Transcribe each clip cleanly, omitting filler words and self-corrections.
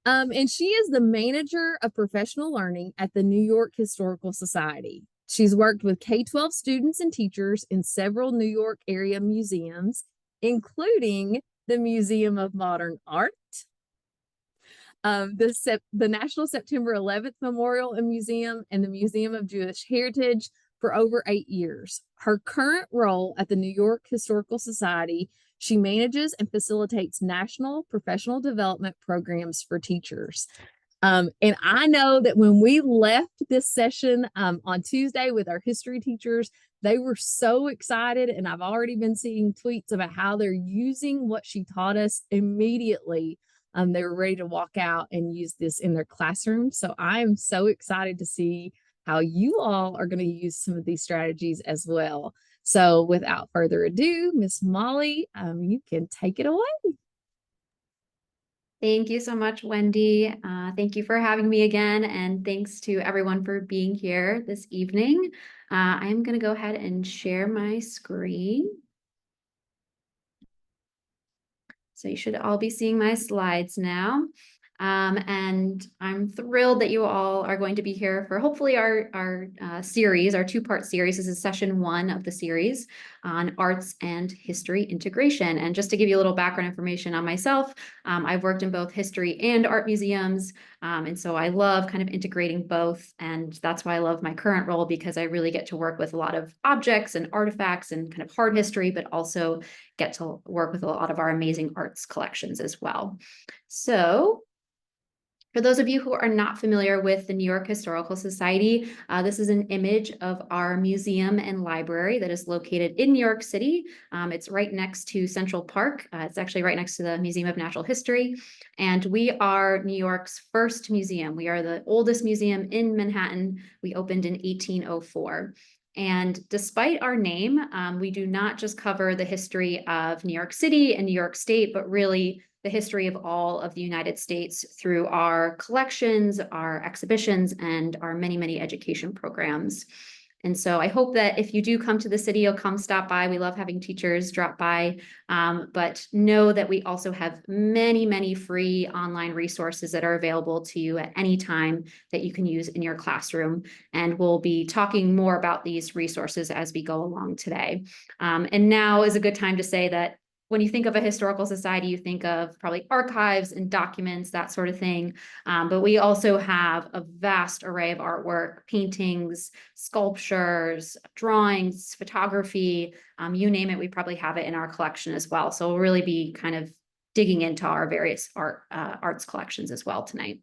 And she is the manager of professional learning at the New York Historical Society. She's worked with K-12 students and teachers in several New York area museums, including the Museum of Modern Art, the National September 11th Memorial and Museum, and the Museum of Jewish Heritage for over 8 years. Her current role at the New York Historical Society, she manages and facilitates national professional development programs for teachers. And I know that when we left this session on Tuesday with our history teachers, they were so excited. And I've already been seeing tweets about how they're using what she taught us immediately. They were ready to walk out and use this in their classroom. So I am so excited to see how you all are going to use some of these strategies as well. So without further ado, Miss Molly, you can take it away. Thank you so much, Wendy. Thank you for having me again, and thanks to everyone for being here this evening. I am going to go ahead and share my screen. So you should all be seeing my slides now. And I'm thrilled that you all are going to be here for hopefully our series, our two-part series. This is session 1 of the series on arts and history integration. And just to give you a little background information on myself, I've worked in both history and art museums. And so I love kind of integrating both. And that's why I love my current role, because I really get to work with a lot of objects and artifacts and kind of hard history, but also get to work with a lot of our amazing arts collections as well. So for those of you who are not familiar with the New York Historical Society, this is an image of our museum and library that is located in New York City. It's right next to Central Park. It's actually right next to the Museum of Natural History. And we are New York's first museum. We are the oldest museum in Manhattan. We opened in 1804. And despite our name, we do not just cover the history of New York City and New York State, but really the history of all of the United States through our collections, our exhibitions, and our many, many education programs. And so I hope that if you do come to the city, you'll come stop by. We love having teachers drop by, but know that we also have many, many free online resources that are available to you at any time that you can use in your classroom. And we'll be talking more about these resources as we go along today. And now is a good time to say that when you think of a historical society, you think of probably archives and documents, that sort of thing. But we also have a vast array of artwork, paintings, sculptures, drawings, photography, you name it, we probably have it in our collection as well. So we'll really be kind of digging into our various arts collections as well tonight.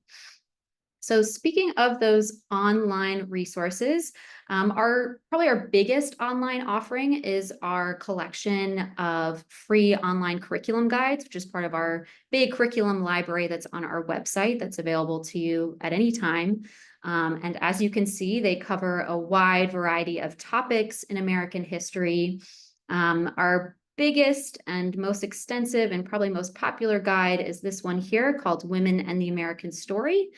So speaking of those online resources, probably our biggest online offering is our collection of free online curriculum guides, which is part of our big curriculum library that's on our website that's available to you at any time. And as you can see, they cover a wide variety of topics in American history. Our biggest and most extensive and probably most popular guide is this one here called Women and the American Story.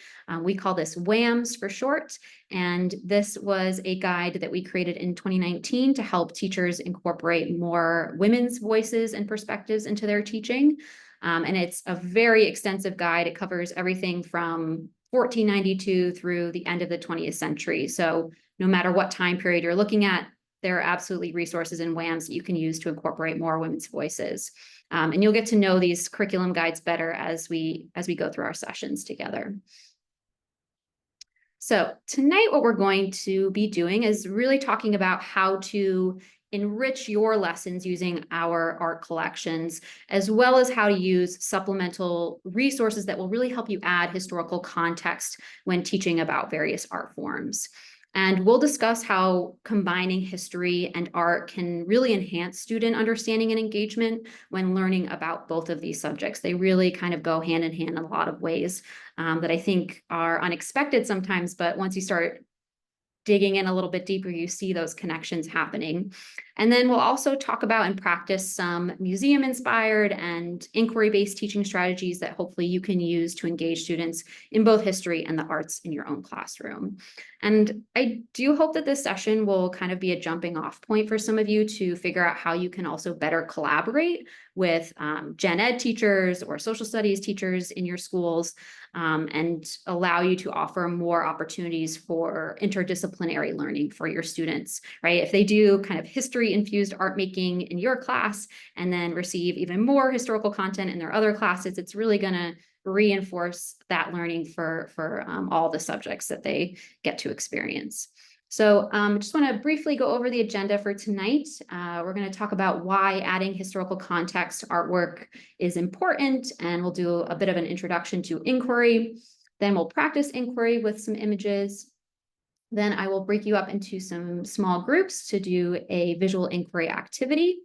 We call this WAMS for short. And this was a guide that we created in 2019 to help teachers incorporate more women's voices and perspectives into their teaching. And it's a very extensive guide. It covers everything from 1492 through the end of the 20th century. So no matter what time period you're looking at, there are absolutely resources in WAMS that you can use to incorporate more women's voices. And you'll get to know these curriculum guides better as we go through our sessions together. So tonight, what we're going to be doing is really talking about how to enrich your lessons using our art collections, as well as how to use supplemental resources that will really help you add historical context when teaching about various art forms. And we'll discuss how combining history and art can really enhance student understanding and engagement when learning about both of these subjects. They really kind of go hand in hand in a lot of ways that I think are unexpected sometimes, but once you start digging in a little bit deeper, you see those connections happening. And then we'll also talk about and practice some museum-inspired and inquiry-based teaching strategies that hopefully you can use to engage students in both history and the arts in your own classroom. And I do hope that this session will kind of be a jumping off point for some of you to figure out how you can also better collaborate with gen ed teachers or social studies teachers in your schools, and allow you to offer more opportunities for interdisciplinary learning for your students, right? If they do kind of history-infused art making in your class and then receive even more historical content in their other classes, it's really going to reinforce that learning for all the subjects that they get to experience. So I just want to briefly go over the agenda for tonight. We're going to talk about why adding historical context to artwork is important, and we'll do a bit of an introduction to inquiry. Then we'll practice inquiry with some images. Then I will break you up into some small groups to do a visual inquiry activity.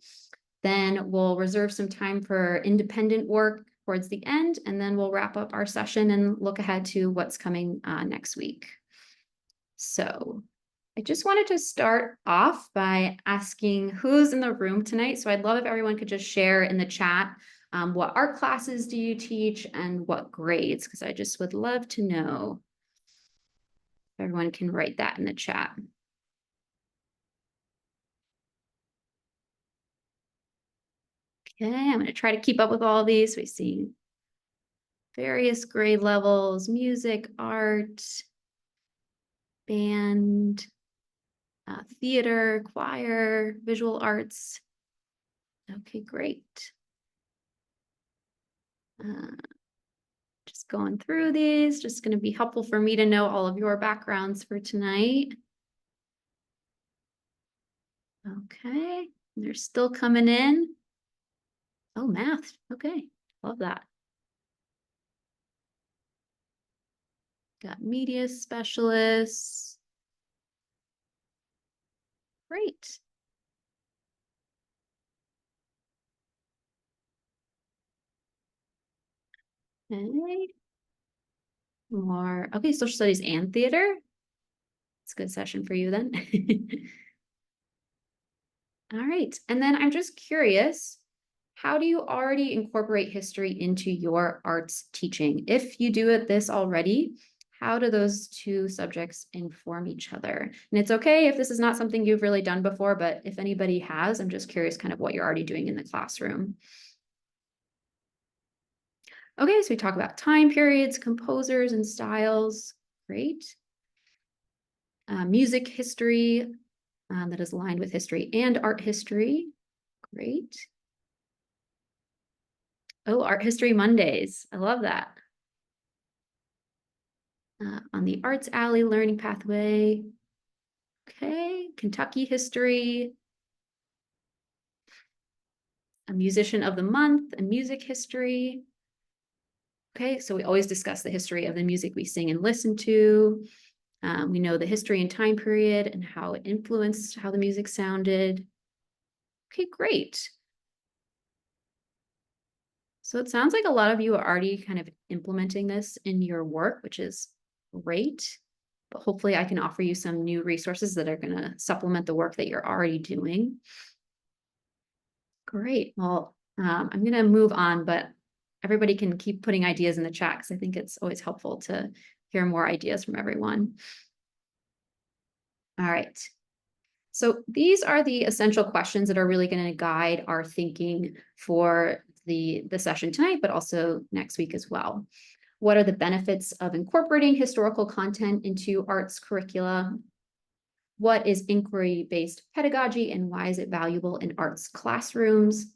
Then we'll reserve some time for independent work towards the end, and then we'll wrap up our session and look ahead to what's coming next week. So I just wanted to start off by asking who's in the room tonight. So I'd love if everyone could just share in the chat what art classes do you teach and what grades, because I just would love to know. Everyone can write that in the chat. Okay, I'm going to try to keep up with all of these. We see various grade levels: music, art, band, theater, choir, visual arts. Okay, great. Just going through these, just going to be helpful for me to know all of your backgrounds for tonight. Okay, they're still coming in. Oh, math. Okay, love that. Got media specialists. Great. Okay. More, okay, social studies and theater. It's a good session for you then. All right, and then I'm just curious, how do you already incorporate history into your arts teaching? If you do this already, how do those two subjects inform each other? And it's okay if this is not something you've really done before, but if anybody has, I'm just curious kind of what you're already doing in the classroom. Okay, so we talk about time periods, composers, and styles. Great. Music history that is aligned with history and art history. Great. Oh, Art History Mondays. I love that. On the Arts Alley learning pathway. Okay, Kentucky history. A musician of the month and music history. Okay, so we always discuss the history of the music we sing and listen to. We know the history and time period and how it influenced how the music sounded. Okay, great. So it sounds like a lot of you are already kind of implementing this in your work, which is great. But hopefully I can offer you some new resources that are going to supplement the work that you're already doing. Great. Well, I'm going to move on, but everybody can keep putting ideas in the chat because I think it's always helpful to hear more ideas from everyone. All right. So these are the essential questions that are really going to guide our thinking for the session tonight, but also next week as well. What are the benefits of incorporating historical content into arts curricula? What is inquiry-based pedagogy and why is it valuable in arts classrooms?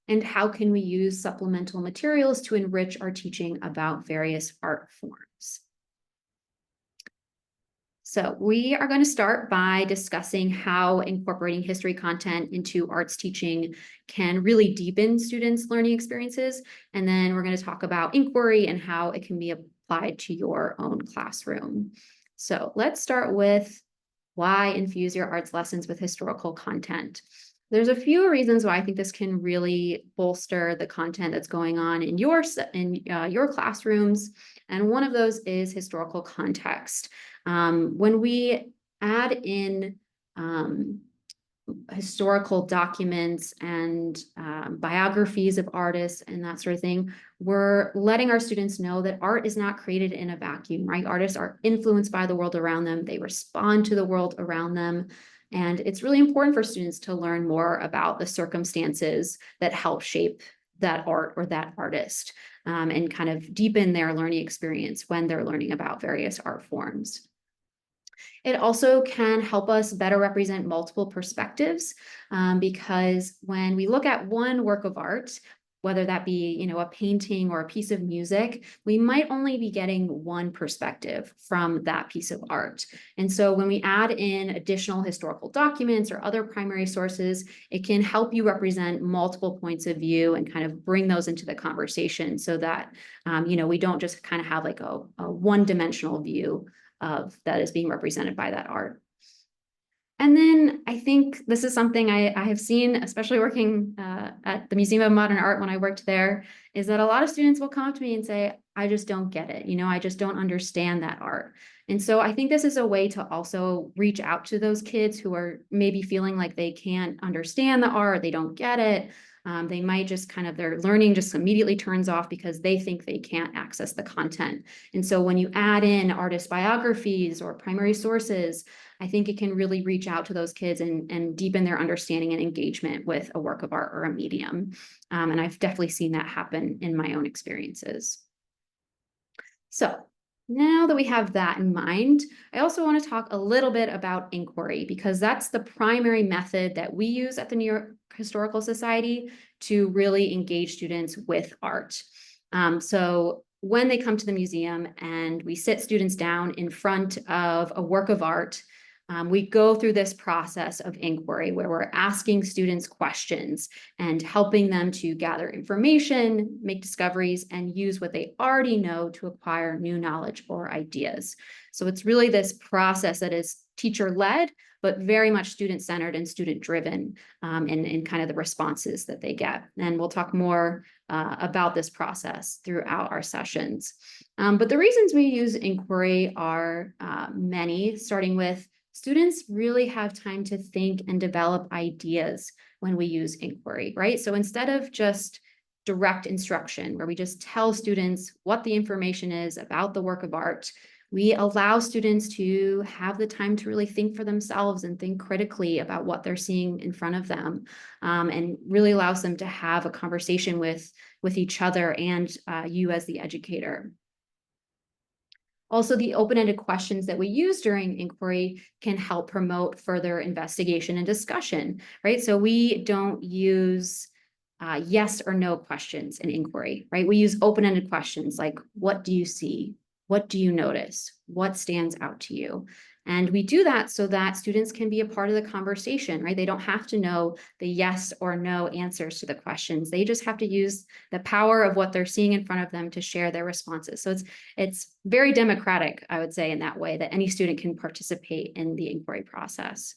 And how can we use supplemental materials to enrich our teaching about various art forms? So we are going to start by discussing how incorporating history content into arts teaching can really deepen students' learning experiences. And then we're going to talk about inquiry and how it can be applied to your own classroom. So let's start with why infuse your arts lessons with historical content. There's a few reasons why I think this can really bolster the content that's going on in your classrooms. And one of those is historical context. When we add in historical documents and biographies of artists and that sort of thing, we're letting our students know that art is not created in a vacuum, right? Artists are influenced by the world around them. They respond to the world around them. And it's really important for students to learn more about the circumstances that help shape that art or that artist, and kind of deepen their learning experience when they're learning about various art forms. It also can help us better represent multiple perspectives, because when we look at one work of art, whether that be, you know, a painting or a piece of music, we might only be getting one perspective from that piece of art. And so when we add in additional historical documents or other primary sources, it can help you represent multiple points of view and kind of bring those into the conversation so that, you know, we don't just kind of have like a one-dimensional view of that is being represented by that art. And then I think this is something I have seen, especially working at the Museum of Modern Art when I worked there, is that a lot of students will come up to me and say, I just don't get it. You know, I just don't understand that art. And so I think this is a way to also reach out to those kids who are maybe feeling like they can't understand the art, they don't get it. They might just kind of, their learning just immediately turns off because they think they can't access the content. And so when you add in artist biographies or primary sources, I think it can really reach out to those kids and deepen their understanding and engagement with a work of art or a medium. And I've definitely seen that happen in my own experiences. So now that we have that in mind, I also want to talk a little bit about inquiry, because that's the primary method that we use at the New York Historical Society to really engage students with art. So when they come to the museum and we sit students down in front of a work of art, we go through this process of inquiry where we're asking students questions and helping them to gather information, make discoveries, and use what they already know to acquire new knowledge or ideas. So it's really this process that is teacher-led, but very much student-centered and student-driven in kind of the responses that they get. And we'll talk more about this process throughout our sessions. But the reasons we use inquiry are many, starting with students really have time to think and develop ideas when we use inquiry, right? So instead of just direct instruction, where we just tell students what the information is about the work of art, we allow students to have the time to really think for themselves and think critically about what they're seeing in front of them, and really allows them to have a conversation with each other and you as the educator. Also, the open-ended questions that we use during inquiry can help promote further investigation and discussion, right? So we don't use yes or no questions in inquiry, right? We use open-ended questions like, what do you see? What do you notice? What stands out to you? And we do that so that students can be a part of the conversation, right? They don't have to know the yes or no answers to the questions. They just have to use the power of what they're seeing in front of them to share their responses. So it's very democratic, I would say, in that way, that any student can participate in the inquiry process.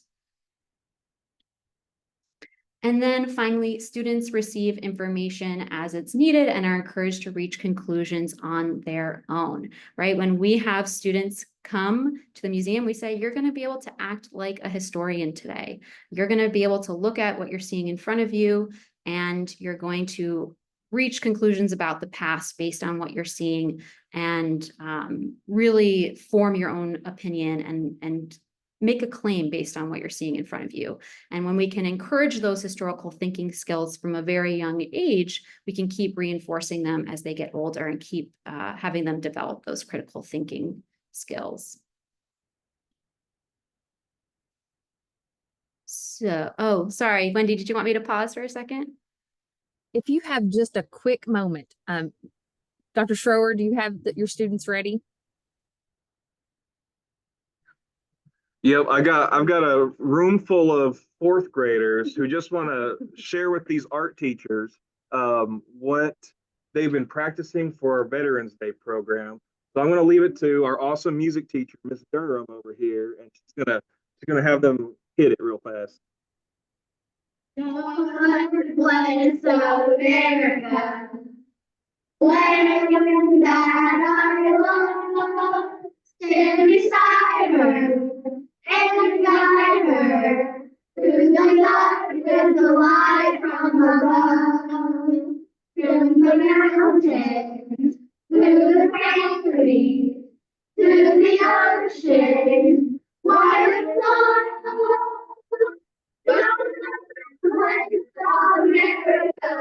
And then finally, students receive information as it's needed and are encouraged to reach conclusions on their own, right? When we have students come to the museum, we say, you're going to be able to act like a historian today. You're going to be able to look at what you're seeing in front of you, and you're going to reach conclusions about the past based on what you're seeing, and really form your own opinion and make a claim based on what you're seeing in front of you. And when we can encourage those historical thinking skills from a very young age, we can keep reinforcing them as they get older and keep having them develop those critical thinking skills. So, oh, sorry, Wendy, did you want me to pause for a second? If you have just a quick moment, Dr. Schroer, do you have your students ready? Yep, I've got a room full of fourth graders who just want to share with these art teachers what they've been practicing for our Veterans Day program. So I'm going to leave it to our awesome music teacher, Miss Durham, over here, and she's gonna have them hit it real fast. God bless America. When that I love, stand beside her and free to the ocean. Why the sun America,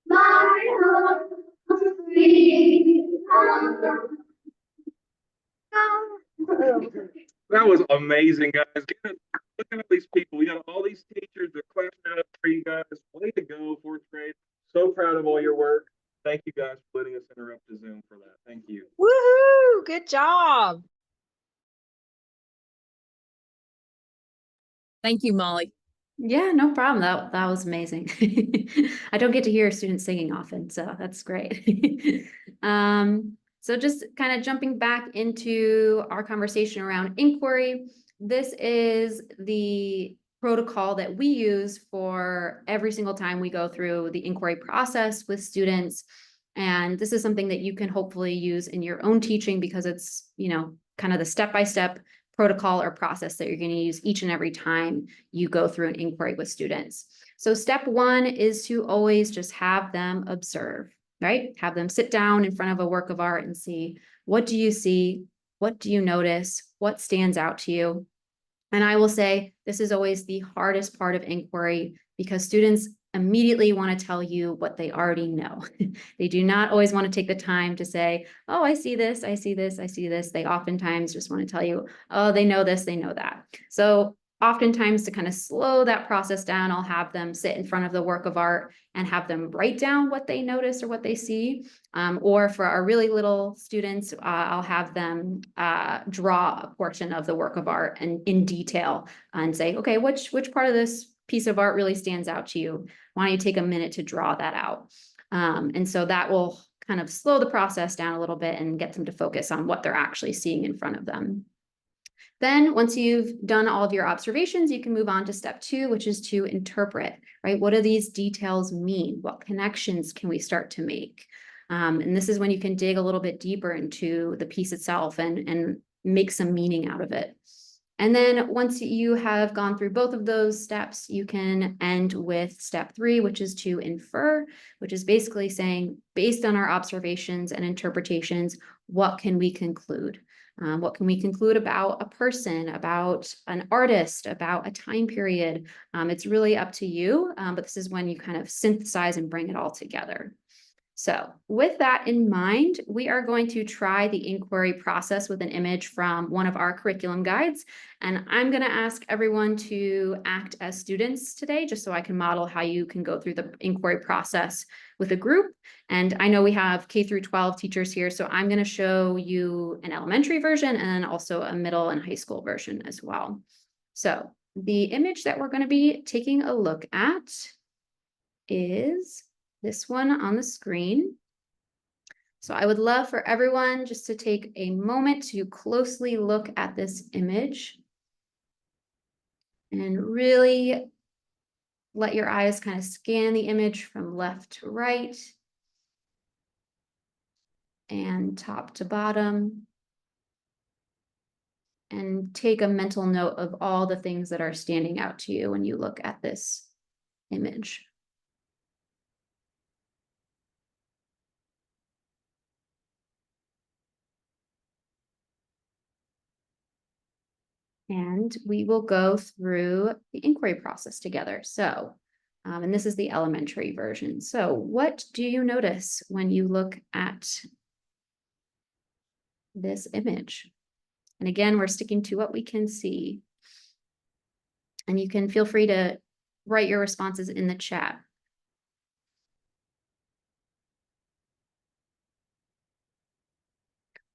my home free. That was amazing, guys. Look at all these people. We got all these teachers. They're clapping it up for you guys. Way to go, fourth grade. So proud of all your work. Thank you guys for letting us interrupt the Zoom for that. Thank you. Woohoo! Good job. Thank you, Molly. Yeah, no problem. That was amazing. I don't get to hear students singing often, so that's great. So just kind of jumping back into our conversation around inquiry, this is the protocol that we use for every single time we go through the inquiry process with students. And this is something that you can hopefully use in your own teaching because it's, you know, kind of the step-by-step protocol or process that you're going to use each and every time you go through an inquiry with students. So step one is to always just have them observe, right? Have them sit down in front of a work of art and see, what do you see? What do you notice? What stands out to you? And I will say, this is always the hardest part of inquiry because students immediately want to tell you what they already know. They do not always want to take the time to say, oh, I see this, I see this, I see this. They oftentimes just want to tell you, oh, they know this, they know that. So oftentimes to kind of slow that process down, I'll have them sit in front of the work of art and have them write down what they notice or what they see. Or for our really little students, I'll have them draw a portion of the work of art and in detail and say, okay, which part of this piece of art really stands out to you? Why don't you take a minute to draw that out? And so that will kind of slow the process down a little bit and get them to focus on what they're actually seeing in front of them. Then once you've done all of your observations, you can move on to step two, which is to interpret, right? What do these details mean? What connections can we start to make? And this is when you can dig a little bit deeper into the piece itself and make some meaning out of it. And then once you have gone through both of those steps, you can end with step three, which is to infer, which is basically saying, based on our observations and interpretations, what can we conclude? What can we conclude about a person, about an artist, about a time period? It's really up to you, but this is when you kind of synthesize and bring it all together. So with that in mind, we are going to try the inquiry process with an image from one of our curriculum guides. And I'm going to ask everyone to act as students today, just so I can model how you can go through the inquiry process with a group. And I know we have K through 12 teachers here, so I'm going to show you an elementary version and also a middle and high school version as well. So the image that we're going to be taking a look at is this one on the screen. So I would love for everyone just to take a moment to closely look at this image and really let your eyes kind of scan the image from left to right and top to bottom, and take a mental note of all the things that are standing out to you when you look at this image. And we will go through the inquiry process together. So, and this is the elementary version. So what do you notice when you look at this image? And again, we're sticking to what we can see. And you can feel free to write your responses in the chat.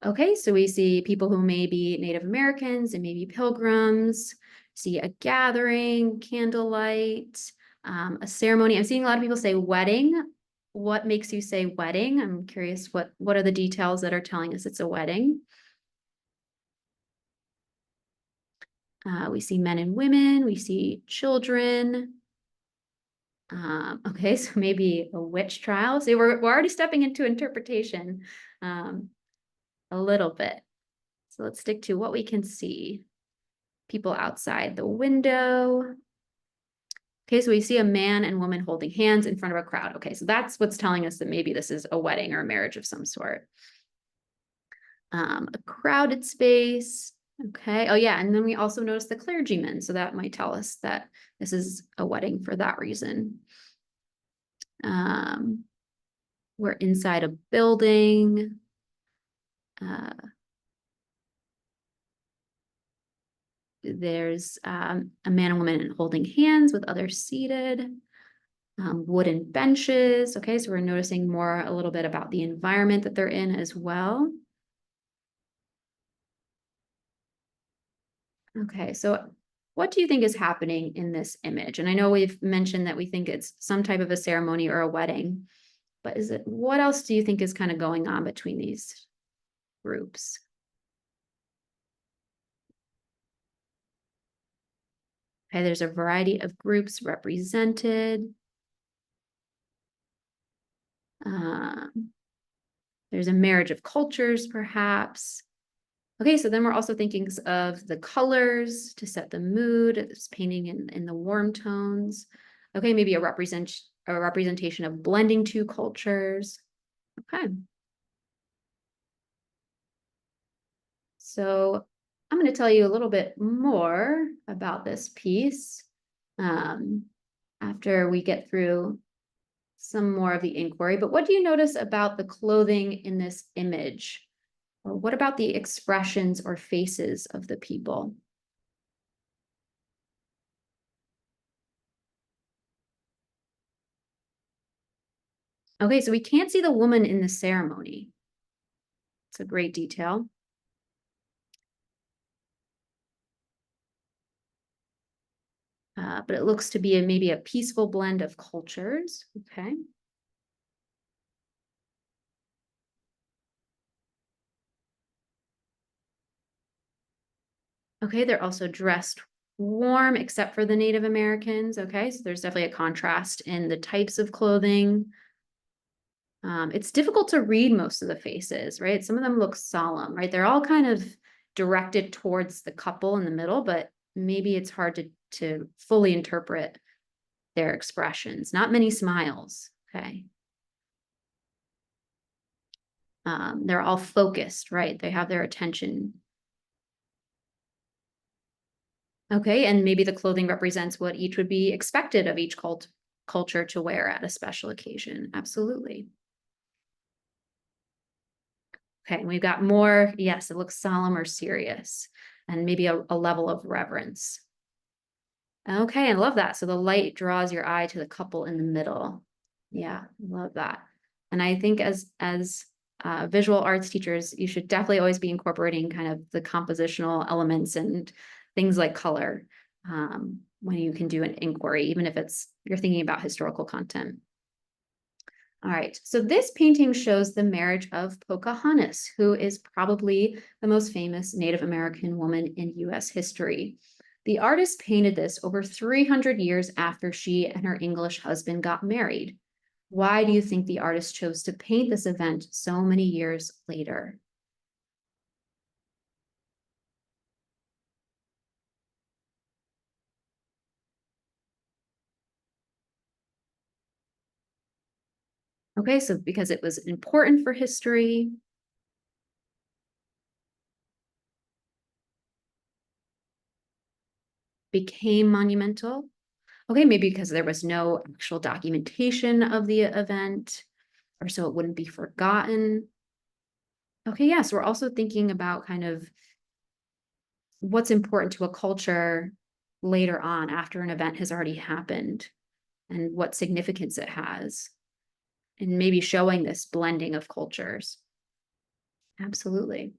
Okay, so we see people who may be Native Americans and maybe pilgrims, see a gathering, candlelight, a ceremony. I'm seeing a lot of people say wedding. What makes you say wedding? I'm curious, what are the details that are telling us it's a wedding? We see men and women, we see children. Okay, so maybe a witch trial. So we're already stepping into interpretation. A little bit. So let's stick to what we can see. People outside the window. Okay, so we see a man and woman holding hands in front of a crowd. Okay, so that's what's telling us that maybe this is a wedding or a marriage of some sort. A crowded space. Okay. Oh yeah. And then we also notice the clergymen. So that might tell us that this is a wedding for that reason. We're inside a building. There's a man and woman holding hands with others seated. Wooden benches. Okay, so we're noticing more a little bit about the environment that they're in as well. Okay, so what do you think is happening in this image? And I know we've mentioned that we think it's some type of a ceremony or a wedding, but what else do you think is kind of going on between these groups? Okay, there's a variety of groups represented. There's a marriage of cultures, perhaps. Okay, so then we're also thinking of the colors to set the mood, this painting in the warm tones. Okay, maybe a representation of blending two cultures. Okay. So I'm going to tell you a little bit more about this piece after we get through some more of the inquiry. But what do you notice about the clothing in this image? Or what about the expressions or faces of the people? Okay, so we can't see the woman in the ceremony. It's a great detail. But it looks to be maybe a peaceful blend of cultures. Okay. Okay, they're also dressed warm, except for the Native Americans. Okay, so there's definitely a contrast in the types of clothing. It's difficult to read most of the faces, right? Some of them look solemn, right? They're all kind of directed towards the couple in the middle, but maybe it's hard to fully interpret their expressions. Not many smiles, okay? They're all focused, right? They have their attention. Okay, and maybe the clothing represents what each would be expected of each culture to wear at a special occasion. Absolutely. Okay, and we've got more. Yes, it looks solemn or serious, and maybe a level of reverence. Okay, I love that. So the light draws your eye to the couple in the middle. Yeah, love that. And I think as visual arts teachers, you should definitely always be incorporating kind of the compositional elements and things like color when you can do an inquiry, even if you're thinking about historical content. All right, so this painting shows the marriage of Pocahontas, who is probably the most famous Native American woman in US history. The artist painted this over 300 years after she and her English husband got married. Why do you think the artist chose to paint this event so many years later? Okay, so because it was important for history. Became monumental. Okay, maybe because there was no actual documentation of the event, or so it wouldn't be forgotten. Okay, yes, we're also thinking about kind of what's important to a culture later on after an event has already happened and what significance it has, and maybe showing this blending of cultures. Absolutely.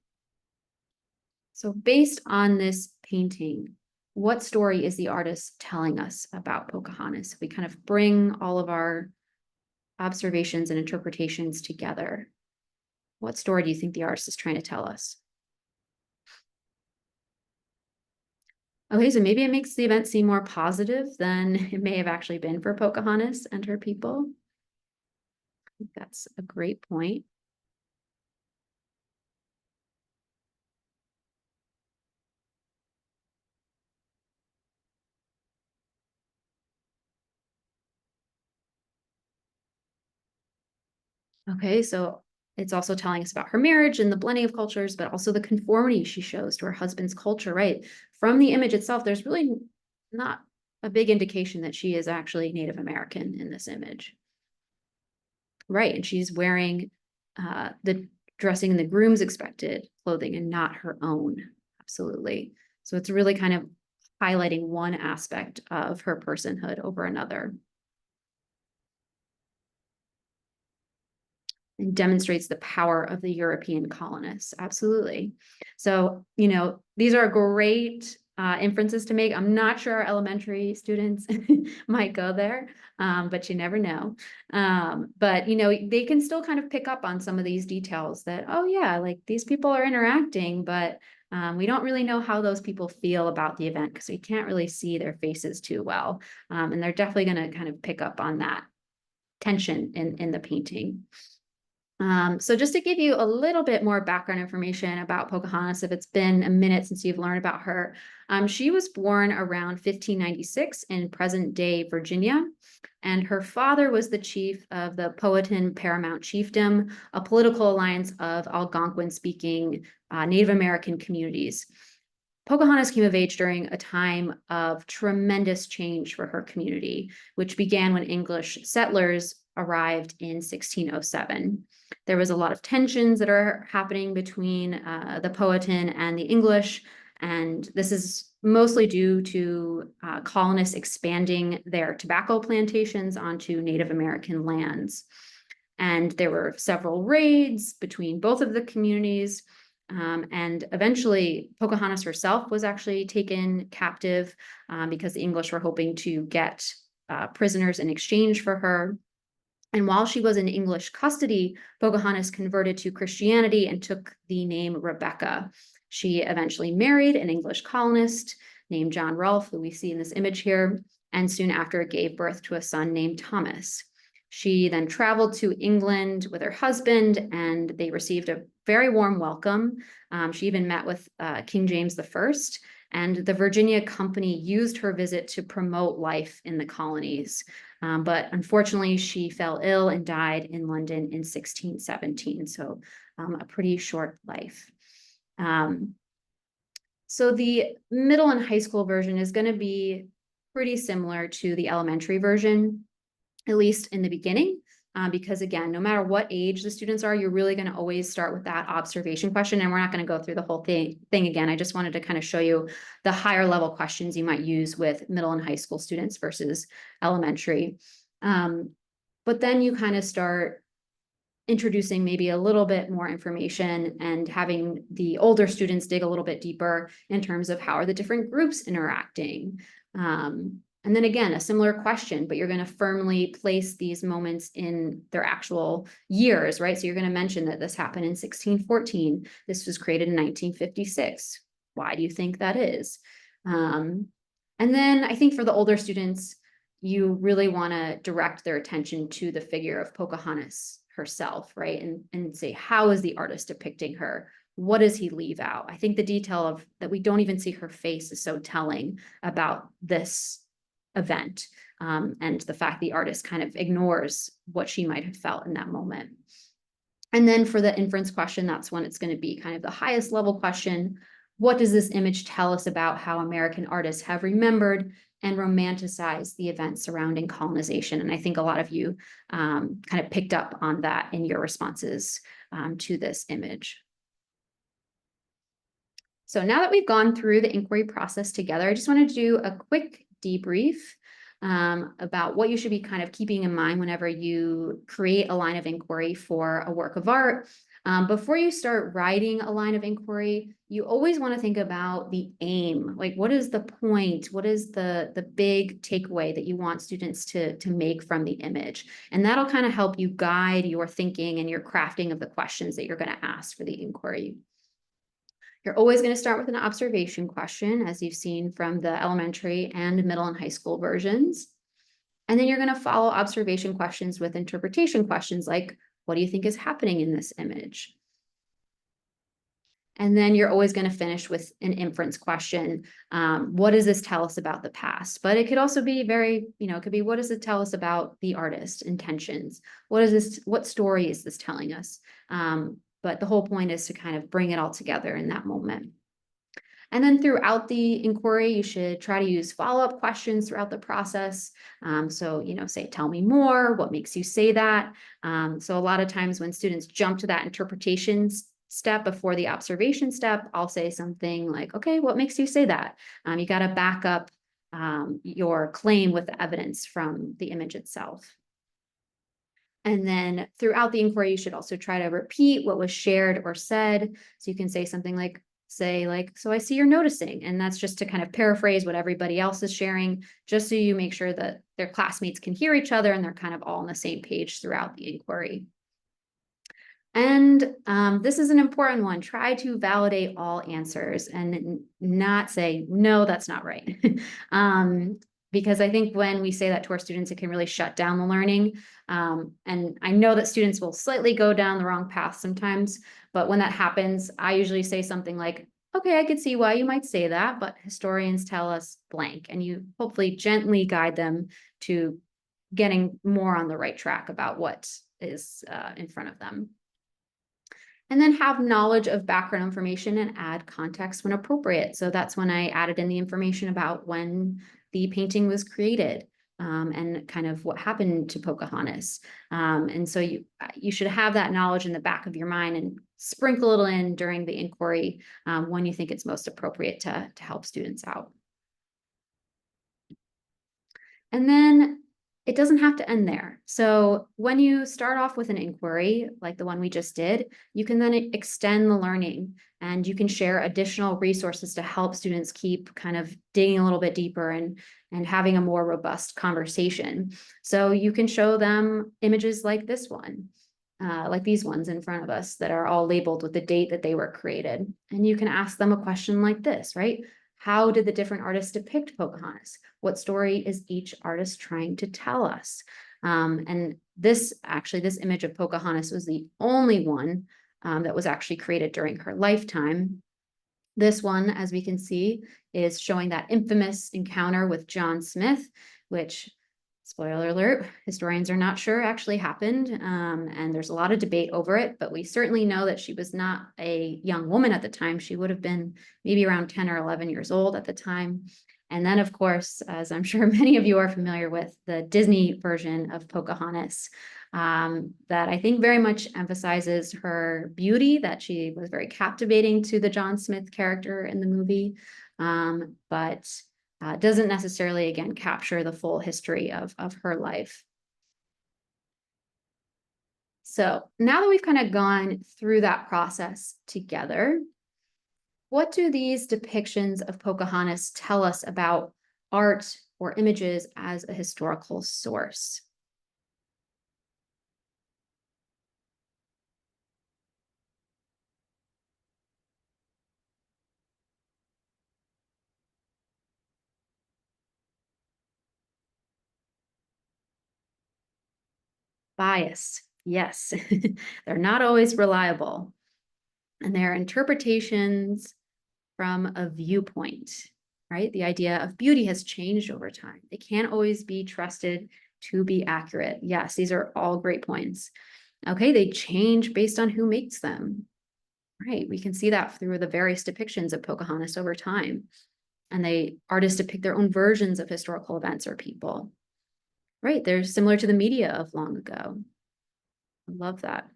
So based on this painting, what story is the artist telling us about Pocahontas? We kind of bring all of our observations and interpretations together. What story do you think the artist is trying to tell us? Okay, so maybe it makes the event seem more positive than it may have actually been for Pocahontas and her people. I think that's a great point. Okay, so It's also telling us about her marriage and the blending of cultures, but also the conformity she shows to her husband's culture, right? From the image itself, there's really not a big indication that she is actually Native American in this image. Right, and she's wearing the dressing in the groom's expected clothing and not her own. Absolutely. So it's really kind of highlighting one aspect of her personhood over another. And demonstrates the power of the European colonists. Absolutely. So, you know, these are great inferences to make. I'm not sure our elementary students might go there, but you never know. But, you know, they can still kind of pick up on some of these details that, oh yeah, like these people are interacting, but we don't really know how those people feel about the event because we can't really see their faces too well. And they're definitely going to kind of pick up on that tension in the painting. So just to give you a little bit more background information about Pocahontas, if it's been a minute since you've learned about her, she was born around 1596 in present-day Virginia, and her father was the chief of the Powhatan Paramount Chiefdom, a political alliance of Algonquin-speaking Native American communities. Pocahontas came of age during a time of tremendous change for her community, which began when English settlers arrived in 1607. There was a lot of tensions that are happening between the Powhatan and the English, and this is mostly due to colonists expanding their tobacco plantations onto Native American lands. And there were several raids between both of the communities. And eventually, Pocahontas herself was actually taken captive because the English were hoping to get prisoners in exchange for her. And while she was in English custody, Pocahontas converted to Christianity and took the name Rebecca. She eventually married an English colonist named John Rolfe, who we see in this image here, and soon after gave birth to a son named Thomas. She then traveled to England with her husband, and they received a very warm welcome. She even met with King James I, and the Virginia Company used her visit to promote life in the colonies. But unfortunately, she fell ill and died in London in 1617, so a pretty short life. So the middle and high school version is going to be pretty similar to the elementary version, at least in the beginning, because again, no matter what age the students are, you're really going to always start with that observation question. And we're not going to go through the whole thing again. I just wanted to kind of show you the higher level questions you might use with middle and high school students versus elementary. But then you kind of start introducing maybe a little bit more information and having the older students dig a little bit deeper in terms of how are the different groups interacting. And then again, a similar question, but you're going to firmly place these moments in their actual years, right? So you're going to mention that this happened in 1614. This was created in 1956. Why do you think that is? And then I think for the older students, you really want to direct their attention to the figure of Pocahontas herself, right? And say, how is the artist depicting her? What does he leave out? I think the detail of that we don't even see her face is so telling about this event, and the fact the artist kind of ignores what she might have felt in that moment. And then for the inference question, that's when it's going to be kind of the highest level question. What does this image tell us about how American artists have remembered and romanticized the events surrounding colonization? And I think a lot of you kind of picked up on that in your responses to this image. So now that we've gone through the inquiry process together, I just want to do a quick debrief about what you should be kind of keeping in mind whenever you create a line of inquiry for a work of art. Before you start writing a line of inquiry, you always want to think about the aim. Like, what is the point? What is the big takeaway that you want students to make from the image? And that'll kind of help you guide your thinking and your crafting of the questions that you're going to ask for the inquiry. You're always going to start with an observation question, as you've seen from the elementary and middle and high school versions. And then you're going to follow observation questions with interpretation questions like, what do you think is happening in this image? And then you're always going to finish with an inference question. What does this tell us about the past? But it could also be very, it could be, what does it tell us about the artist intentions? What story is this telling us? But the whole point is to kind of bring it all together in that moment. And then throughout the inquiry, you should try to use follow-up questions throughout the process. So, say, tell me more, what makes you say that? So a lot of times when students jump to that interpretations step before the observation step, I'll say something like, okay, what makes you say that? You got to back up your claim with the evidence from the image itself. And then throughout the inquiry, you should also try to repeat what was shared or said. So you can say something like, so I see you're noticing. And that's just to kind of paraphrase what everybody else is sharing, just so you make sure that their classmates can hear each other and they're kind of all on the same page throughout the inquiry. And this is an important one. Try to validate all answers and not say, no, that's not right. Because I think when we say that to our students, it can really shut down the learning. And I know that students will slightly go down the wrong path sometimes, but when that happens, I usually say something like, okay, I could see why you might say that, but historians tell us blank, and you hopefully gently guide them to getting more on the right track about what is in front of them. And then have knowledge of background information and add context when appropriate. So that's when I added in the information about when the painting was created and kind of what happened to Pocahontas. And so you should have that knowledge in the back of your mind and sprinkle it in during the inquiry when you think it's most appropriate to help students out. And then it doesn't have to end there. So when you start off with an inquiry, like the one we just did, you can then extend the learning, and you can share additional resources to help students keep kind of digging a little bit deeper and having a more robust conversation. So you can show them images like this one, like these ones in front of us that are all labeled with the date that they were created. And you can ask them a question like this, right? How did the different artists depict Pocahontas? What story is each artist trying to tell us? And this image of Pocahontas was the only one that was actually created during her lifetime. This one, as we can see, is showing that infamous encounter with John Smith, which, spoiler alert, historians are not sure actually happened. And there's a lot of debate over it, but we certainly know that she was not a young woman at the time. She would have been maybe around 10 or 11 years old at the time. And then, of course, as I'm sure many of you are familiar with, the Disney version of Pocahontas, that I think very much emphasizes her beauty, that she was very captivating to the John Smith character in the movie, but doesn't necessarily, again, capture the full history of her life. So now that we've kind of gone through that process together, what do these depictions of Pocahontas tell us about art or images as a historical source? Bias, yes. They're not always reliable, and they're interpretations from a viewpoint, right? The idea of beauty has changed over time. They can't always be trusted to be accurate. Yes, these are all great points. Okay, they change based on who makes them, right? We can see that through the various depictions of Pocahontas over time. And artists depict their own versions of historical events or people, right? They're similar to the media of long ago. I love that.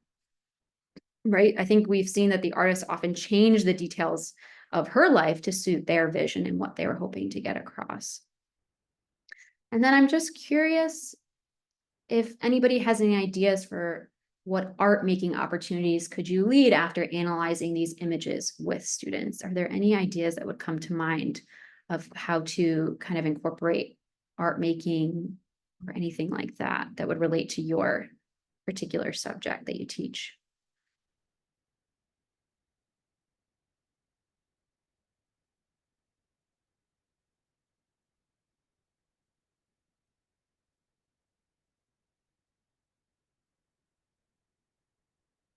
Right? I think we've seen that the artists often change the details of her life to suit their vision and what they were hoping to get across. And then I'm just curious if anybody has any ideas for what art making opportunities could you lead after analyzing these images with students? Are there any ideas that would come to mind of how to kind of incorporate art making or anything like that that would relate to your particular subject that you teach?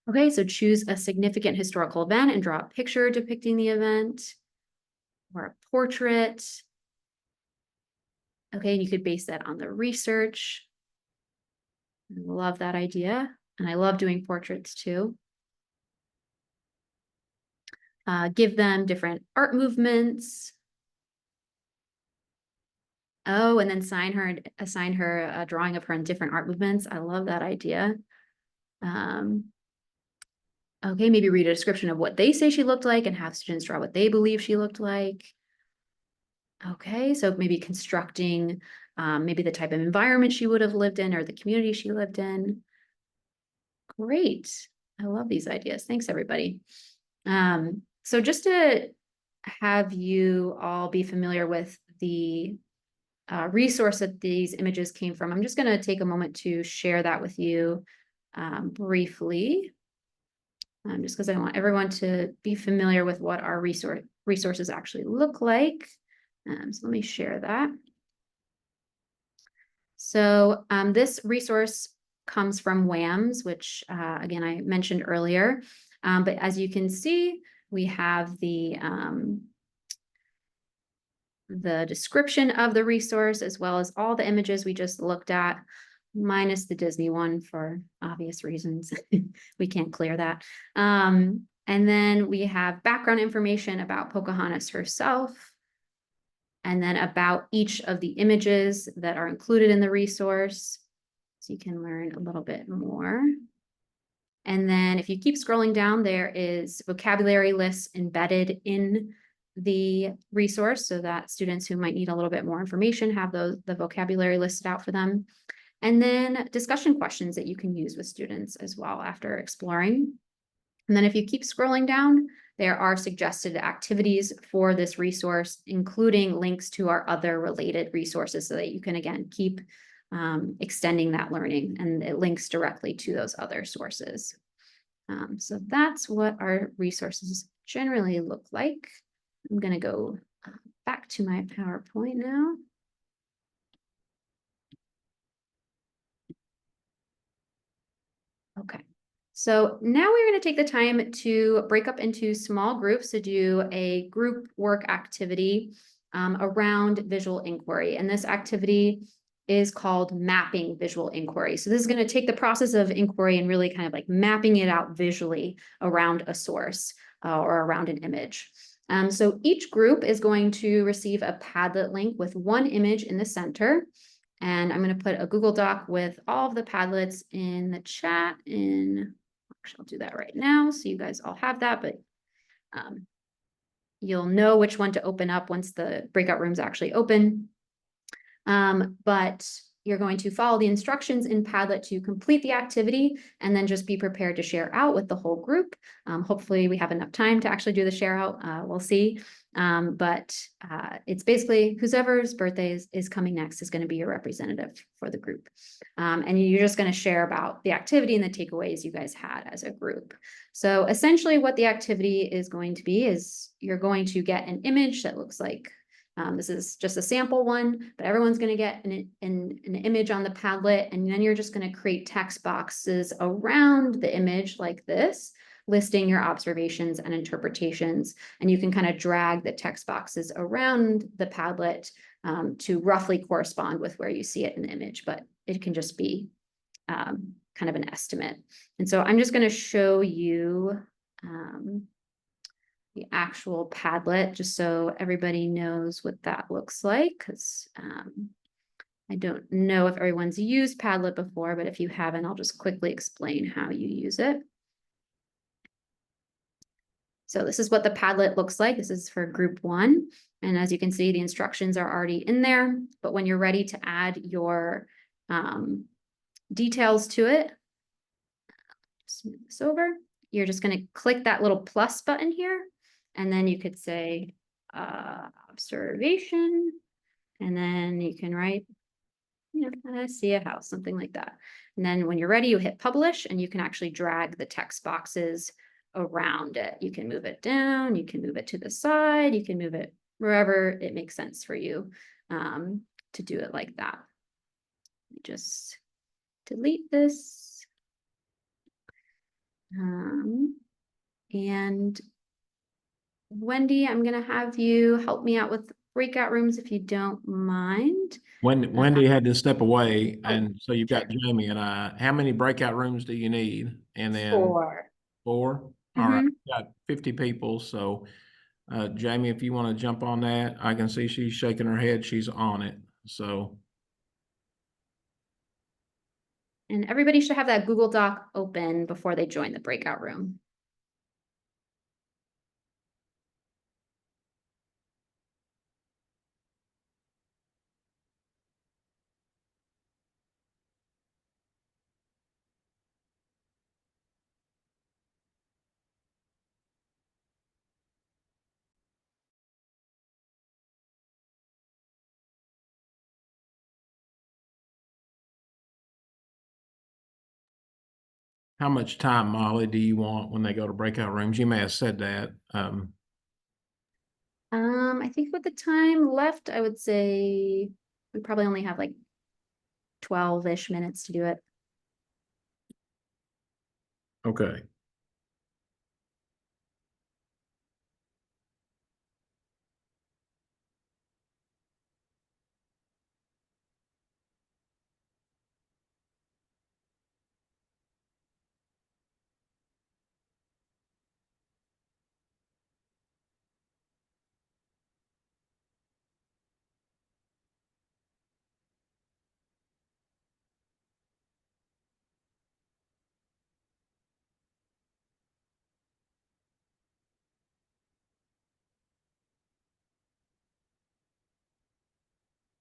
Okay, so choose a significant historical event and draw a picture depicting the event or a portrait. Okay, and you could base that on the research. I love that idea. And I love doing portraits too. Give them different art movements. Oh, and then assign her a drawing of her in different art movements. I love that idea. Okay, maybe read a description of what they say she looked like and have students draw what they believe she looked like. Okay, so maybe constructing maybe the type of environment she would have lived in or the community she lived in. Great. I love these ideas. Thanks, everybody. So just to have you all be familiar with the resource that these images came from, I'm just going to take a moment to share that with you briefly. Just because I want everyone to be familiar with what our resources actually look like. So let me share that. So this resource comes from WAMS, which again, I mentioned earlier. But as you can see, we have the description of the resource, as well as all the images we just looked at, minus the Disney one for obvious reasons. We can't clear that. And then we have background information about Pocahontas herself, and then about each of the images that are included in the resource, so you can learn a little bit more. And then if you keep scrolling down, there is vocabulary lists embedded in the resource so that students who might need a little bit more information have the vocabulary listed out for them. And then discussion questions that you can use with students as well after exploring. And then if you keep scrolling down, there are suggested activities for this resource, including links to our other related resources so that you can, again, keep extending that learning, and it links directly to those other sources. So that's what our resources generally look like. I'm going to go back to my PowerPoint now. Okay, so now we're going to take the time to break up into small groups to do a group work activity around visual inquiry. And this activity is called mapping visual inquiry. So this is going to take the process of inquiry and really kind of like mapping it out visually around a source or around an image. So each group is going to receive a Padlet link with one image in the center. And I'm going to put a Google Doc with all of the Padlets in the chat. And actually, I'll do that right now so you guys all have that, but you'll know which one to open up once the breakout rooms actually open. But you're going to follow the instructions in Padlet to complete the activity, and then just be prepared to share out with the whole group. Hopefully we have enough time to actually do the share out. We'll see. But it's basically whoever's birthday is coming next is going to be your representative for the group. And you're just going to share about the activity and the takeaways you guys had as a group. So essentially what the activity is going to be is you're going to get an image that looks like this is just a sample one, but everyone's going to get an image on the Padlet, and then you're just going to create text boxes around the image like this, listing your observations and interpretations. And you can kind of drag the text boxes around the Padlet to roughly correspond with where you see it in the image, but it can just be kind of an estimate. And so I'm just going to show you the actual Padlet, just so everybody knows what that looks like, because I don't know if everyone's used Padlet before, but if you haven't, I'll just quickly explain how you use it. So this is what the Padlet looks like. This is for group 1. And as you can see, the instructions are already in there, but when you're ready to add your details to it, just move this over. You're just going to click that little plus button here. And then you could say observation, and then you can write, you know, I see a house, something like that. And then when you're ready, you hit publish, and you can actually drag the text boxes around it. You can move it down, you can move it to the side, you can move it wherever it makes sense for you to do it like that. Just delete this. And Wendy, I'm gonna have you help me out with breakout rooms if you don't mind. Wendy had to step away, Oh, and so you've got sure. Jamie and I. How many breakout rooms do you need? And then 4. four? All right, got 50 people, so Jamie, if you want to jump on that, I can see she's shaking her head, she's on it, so. And everybody should have that Google Doc open before they join the breakout room. How much time, Molly, do you want when they go to breakout rooms? You may have said that. I think with the time left, I would say we probably only have like 12-ish minutes to do it. Okay.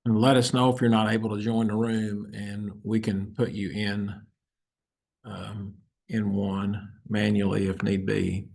And let us know if you're not able to join the room, and we can put you in one manually if need be.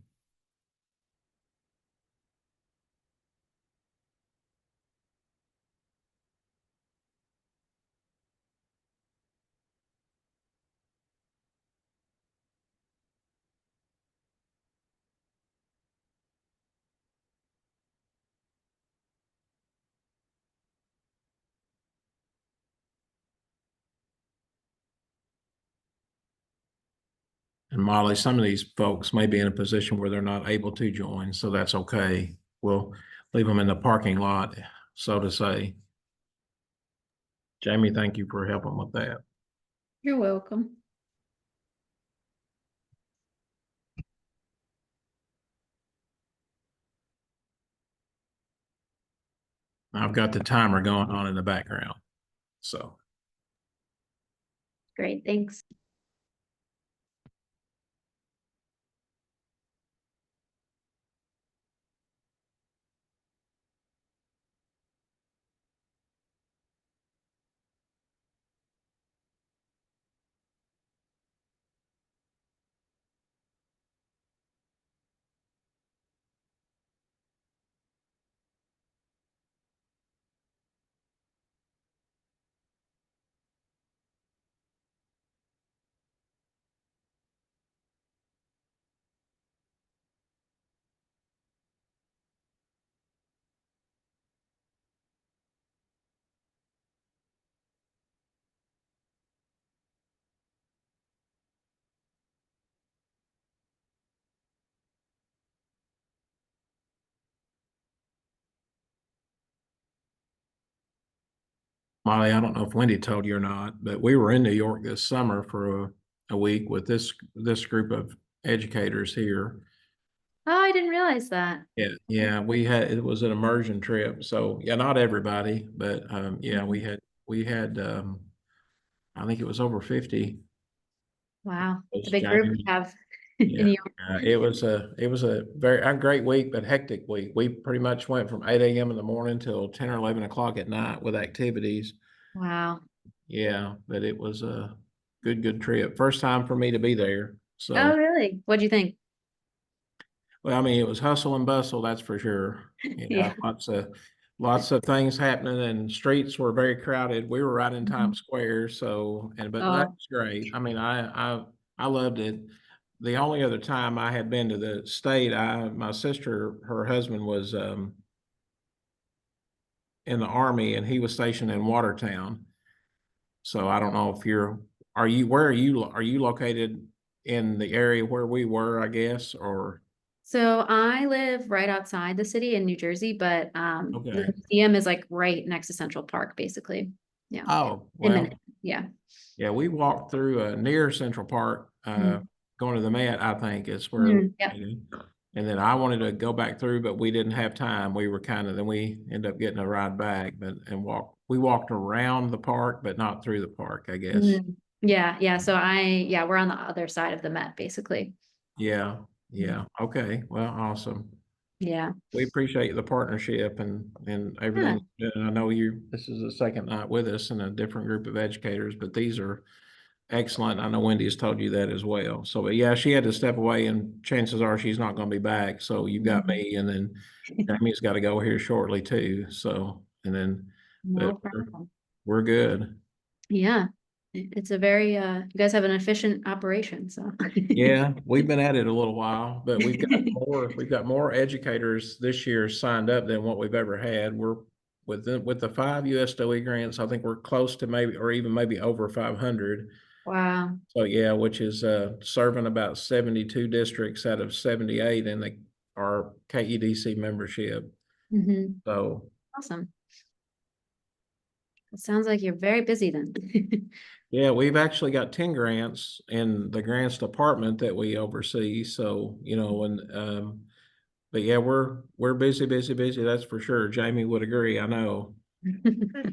And Molly, some of these folks may be in a position where they're not able to join, so that's okay. We'll leave them in the parking lot, so to say. Jamie, thank you for helping with that. You're welcome. I've got the timer going on in the background, so. Great, thanks. Molly, I don't know if Wendy told you or not, but we were in New York this summer for a week with this group of educators here. Oh, I didn't realize that. Yeah, it was an immersion trip. So yeah, not everybody, but yeah, we had I think it was over 50. Wow, it's a Was big group to Jamie. have Yeah, in New York. it was a very a great week, but hectic week. We pretty much went from 8 a.m. in the morning till 10 or 11 o'clock at night with activities. Wow. Yeah, but it was a good trip. First time for me to be there. Oh, So, really? What'd you think? well, I mean, it was hustle and bustle, that's for sure. Yeah, Yeah. lots of things happening, and streets were very crowded. We were right in Mhm. Times Square, so but Oh. that's great. I mean, I loved it. The only other time I had been to the state, my sister, her husband was in the Army, and he was stationed in Watertown. So I don't know if where are you located in the area where we were, I guess, or? So I live right outside the city in New Jersey, but Okay. the museum is like right next to Central Park, basically. Yeah. Oh, 10 well, minutes. Yeah. yeah, we walked through near Central Park, going to the Met, I think is where. Yep. And then I wanted to go back through, but we didn't have time. We were then we ended up getting a ride back, we walked around the park, but not through the park, I guess. Yeah, yeah. So we're on the other side of the Met, basically. Yeah, yeah. Okay, well, awesome. Yeah. We appreciate the partnership and everything. And I know this is the second night with us and a different group of educators, but these are excellent. I know Wendy has told you that as well. So, but yeah, she had to step away and chances are she's not going to be back. So you've got me and then Jamie's got to go here shortly too. So, and then No but problem. we're good. Yeah. It's a very, you guys have an efficient operation, so. Yeah, we've been at it a little while, but we've got more educators this year signed up than what we've ever had. We're with the 5 USDOE grants, I think we're close to maybe over 500. Wow. So yeah, which is serving about 72 districts out of 78 in our KEDC membership. So Awesome. It sounds like you're very busy then. yeah, we've actually got 10 grants in the grants department that we oversee. So, but yeah, we're busy, that's for sure. Jamie would agree, I know.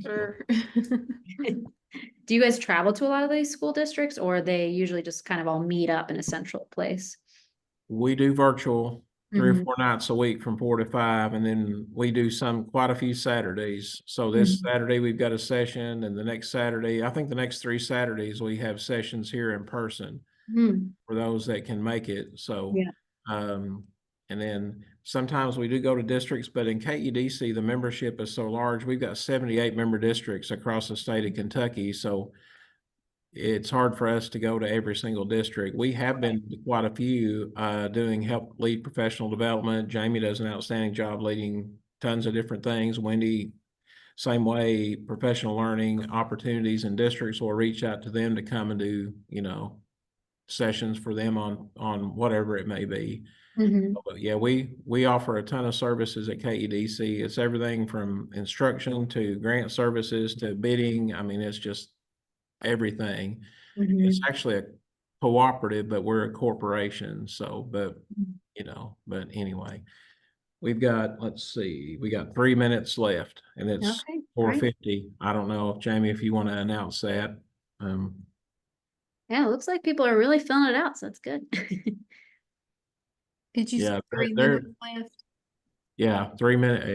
Sure. Do you guys travel to a lot of these school districts, or they usually just kind of all meet up in a central place? We do virtual 3 or Mhm. 4 nights a week from 4 to 5, and then we do quite a few Saturdays. So this Saturday we've got a session, and the next Saturday, I think the next 3 Saturdays we have sessions here in person for those that can make it. So, Yeah. and then sometimes we do go to districts, but in KEDC, the membership is so large, we've got 78 member districts across the state of Kentucky. So it's hard for us to go to every single district. We have been to quite a few, doing help lead professional development. Jamie does an outstanding job leading tons of different things. Wendy, same way, professional learning opportunities and districts will reach out to them to come and do, sessions for them on whatever it may be. But yeah, we offer a ton of services at KEDC. It's everything from instruction to grant services to bidding. I mean, it's just everything. It's actually a cooperative, but we're a corporation. So, but anyway, let's see, we got 3 minutes left and it's Okay, all right. 4:50. I don't know, Jamie, if you want to announce that. Yeah, it looks like people are really filling it out, so that's good. Did you Yeah, say 3 they're- minutes left? Yeah, 3 minutes.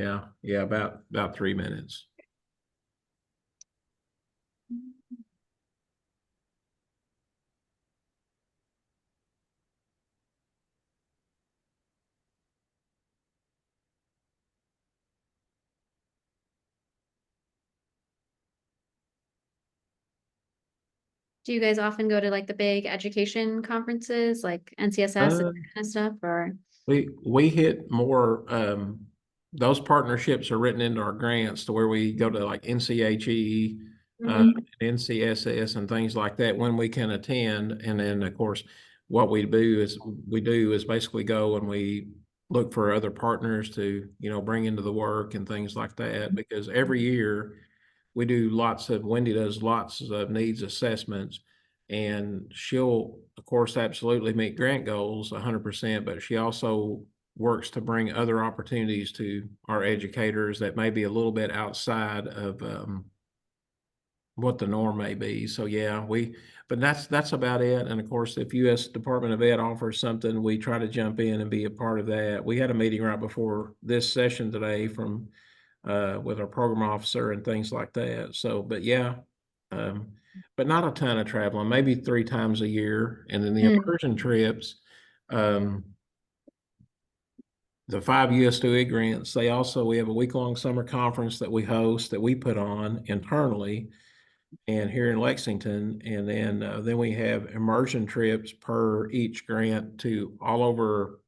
Yeah, about 3 minutes. Do you guys often go to like the big education conferences like NCSS and that kind of stuff, or? We hit more, those partnerships are written into our grants to where we go to like NCHE, NCSS and things like that when we can attend. And then of course, what we do is basically go and we look for other partners to, bring into the work and things like that, because every year Wendy does lots of needs assessments, and she'll, of course, absolutely meet grant goals 100%, but she also works to bring other opportunities to our educators that may be a little bit outside of what the norm may be. So yeah, but that's about it. And of course, if U.S. Department of Ed offers something, we try to jump in and be a part of that. We had a meeting right before this session today with our program officer and things like that. So, but yeah, but not a ton of traveling, maybe 3 times a year. And then the immersion trips, the 5 USDOE grants, we have a week-long summer conference that we host, that we put on internally and here in Lexington. And then we have immersion trips per each grant to all over,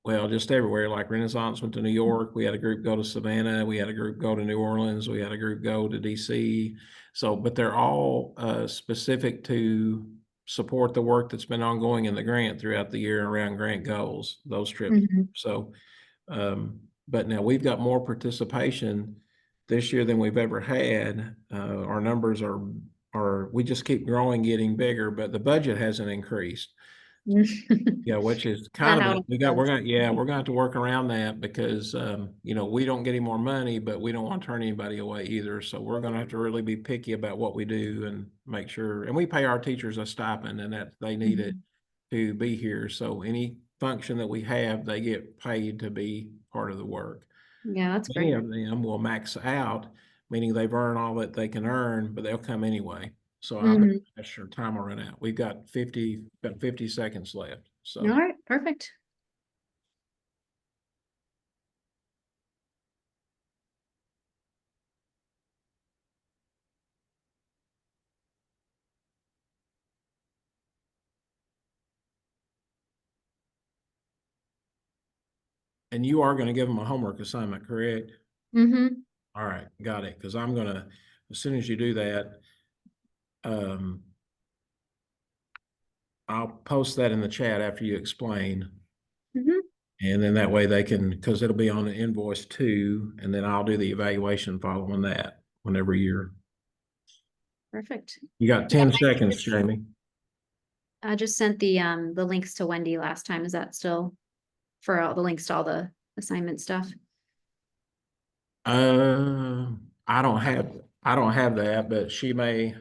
well, just everywhere. Like Renaissance went to New York. We had a group go to Savannah. We had a group go to New Orleans. We had a group go to DC. So, but they're all specific to support the work that's been ongoing in the grant throughout the year around grant goals, those trips. Mhm. So, but now we've got more participation this year than we've ever had. Our numbers are, we just keep growing, getting bigger, but the budget hasn't increased. Yeah, which is kind how of, it we're goes. gonna have to work around that because, you know, we don't get any more money, but we don't want to turn anybody away either. So we're gonna have to really be picky about what we do and make sure, and we pay our teachers a stipend and that they need it to be here. So any function that we have, they get paid to be part of the work. Yeah, that's Many great. of them will max out, meaning they've earned all that they can earn, but they'll come anyway. So I'm Mhm. not sure time will run out. We've got 50 seconds left. So. All right, perfect. And you are gonna give them a homework assignment, correct? Mm-hmm. All right, got it, because I'm gonna, as soon as you do that, I'll post that in the chat after you explain. Mhm. And then that way they can, because it'll be on the invoice too, and then I'll do the evaluation following that whenever Perfect. you got 10 seconds, Jamie. I just sent the links to Wendy last time. Is that still for all the links to all the assignment stuff? I don't have that, but she may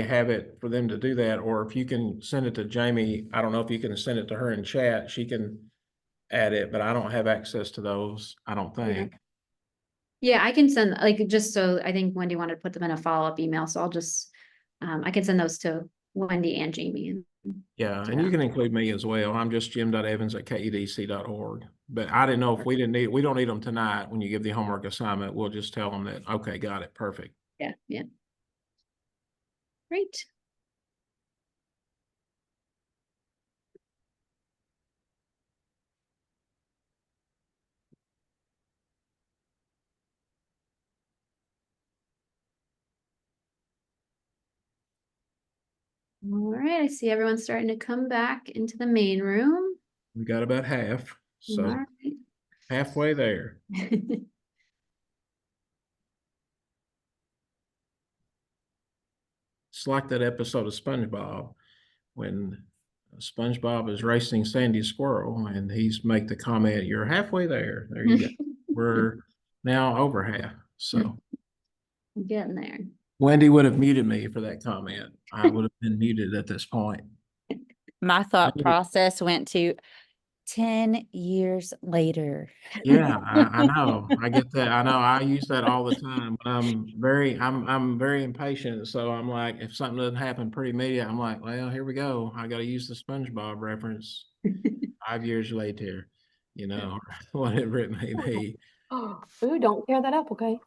have it for them to do that, or if you can send it to Jamie, I don't know if you can send it to her in chat, she can add it, but I don't have access to those, I don't think. Yeah, I can send, like, just so I think Wendy wanted to put them in a follow-up email, so I'll just, I can send those to Wendy and Jamie. Yeah, and you can include me as well. I'm just jim.evans@kedc.org. But I didn't know if we don't need them tonight when you give the homework assignment. We'll just tell them that, okay, got it, perfect. Yeah, yeah. Great. All right, I see everyone's starting to come back into the main room. We got about half, All so right. halfway there. It's like that episode of SpongeBob when SpongeBob is racing Sandy Squirrel and he's make the comment, "You're halfway there." There you go. We're now over half. So Getting there. Wendy would have muted me for that comment. I would have been muted at this point. My thought Maybe- process went to 10 years later. Yeah, I know. I get that. I know. I use that all the time. But I'm very impatient. So I'm like, if something doesn't happen pretty immediate, I'm like, well, here we go. I got to use the SpongeBob reference 5 years later, you know, whatever it may be. Oh, ooh, don't tear that up, okay?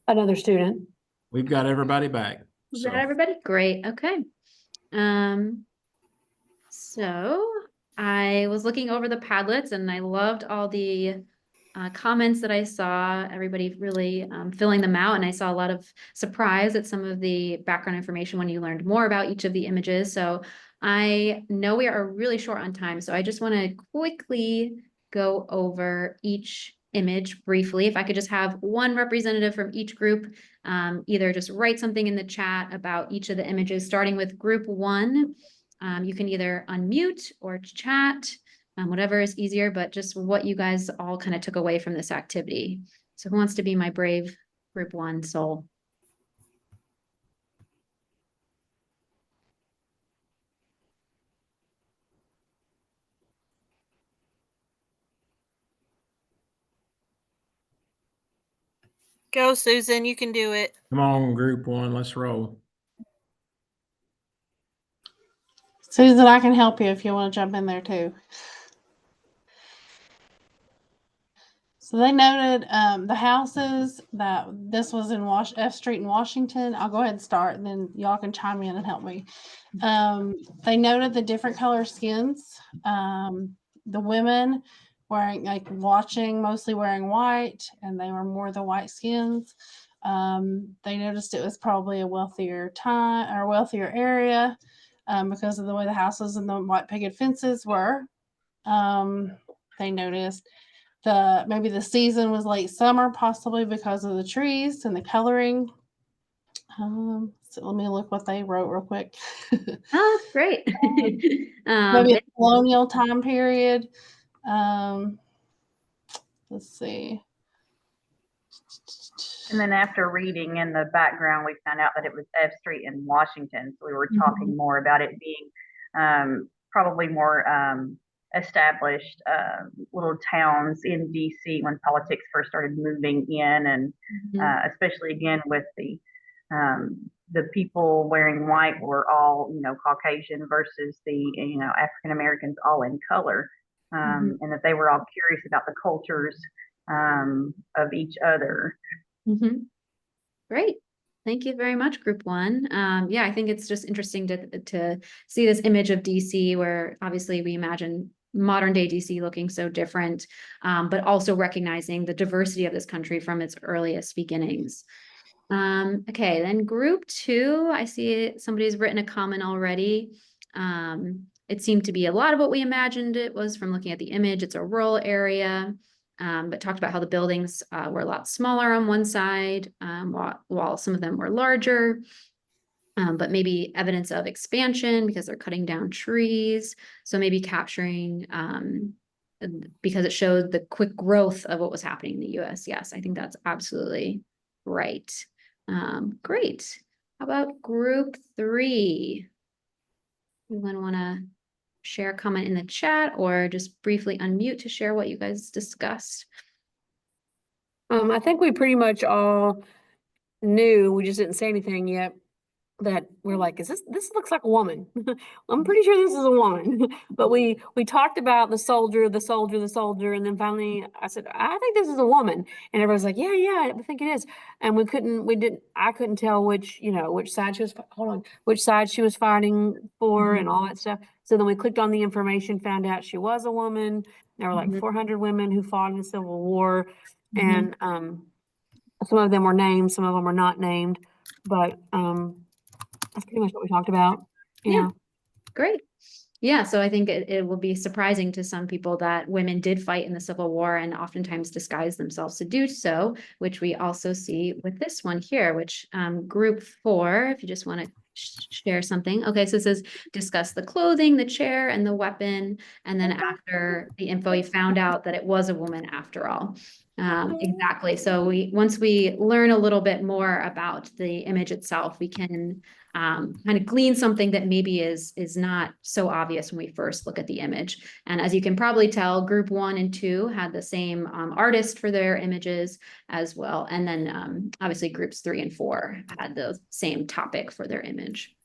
Another student. We've got everybody back. Is So that everybody? Great, okay. So I was looking over the Padlets and I loved all the comments that I saw, everybody really filling them out. And I saw a lot of surprise at some of the background information when you learned more about each of the images. So I know we are really short on time, so I just want to quickly go over each image briefly. If I could just have one representative from each group, either just write something in the chat about each of the images, starting with group 1. You can either unmute or chat, whatever is easier, but just what you guys all kind of took away from this activity. So who wants to be my brave group 1 soul? Go, Susan, you can do it. come on, group 1, let's roll. Susan, I can help you if you want to jump in there too. So they noted the houses that this was in F Street in Washington. I'll go ahead and start and then y'all can chime in and help me. They noted the different color skins. The women wearing, like watching, mostly wearing white, and they were more the white skins. They noticed it was probably a wealthier time or wealthier area because of the way the houses and the white picket fences were. They noticed maybe the season was late summer, possibly because of the trees and the coloring. So let me look what they wrote real quick. Oh, that's great. Maybe a colonial time period. Let's see. And then after reading in the background, we found out that it was F Street in Washington. So we were talking more about it being probably more established little towns in DC when politics first started moving in, and especially again with the people wearing white were all, you know, Caucasian versus the, you know, African Americans all in color, and that they were all curious about the cultures of each other. Great. Thank you very much, Group 1. Yeah, I think it's just interesting to see this image of DC where obviously we imagine modern day DC looking so different, but also recognizing the diversity of this country from its earliest beginnings. Okay, then Group 2, I see somebody's written a comment already. It seemed to be a lot of what we imagined it was from looking at the image. It's a rural area. But talked about how the buildings were a lot smaller on one side, while some of them were larger, but maybe evidence of expansion because they're cutting down trees. So maybe capturing, because it showed the quick growth of what was happening in the US. Yes, I think that's absolutely right. Great. How about Group 3? Anyone want to share a comment in the chat or just briefly unmute to share what you guys discussed? I think we pretty much all knew, we just didn't say anything yet, that we're like, this looks like a woman. I'm pretty sure this is a woman. But we talked about the soldier, and then finally I said, I think this is a woman. And everybody's like, yeah, I think it is. And I couldn't tell which side she was fighting for and all that stuff. So then we clicked on the information, found out she was a woman. There were like 400 women who fought in the Civil War. And some of them were named, some of them were not named, but that's pretty much what we talked about. Yeah. Great. Yeah, so I think it will be surprising to some people that women did fight in the Civil War and oftentimes disguise themselves to do so, which we also see with this one here, which Group 4, if you just want to share something. Okay, so it says discuss the clothing, the chair, and the weapon. And then after the info, you found out that it was a woman after all. Exactly. So once we learn a little bit more about the image itself, we can kind of glean something that maybe is not so obvious when we first look at the image. And as you can probably tell, Group 1 and 2 had the same artist for their images as well. And then obviously Groups 3 and 4 had the same topic for their image.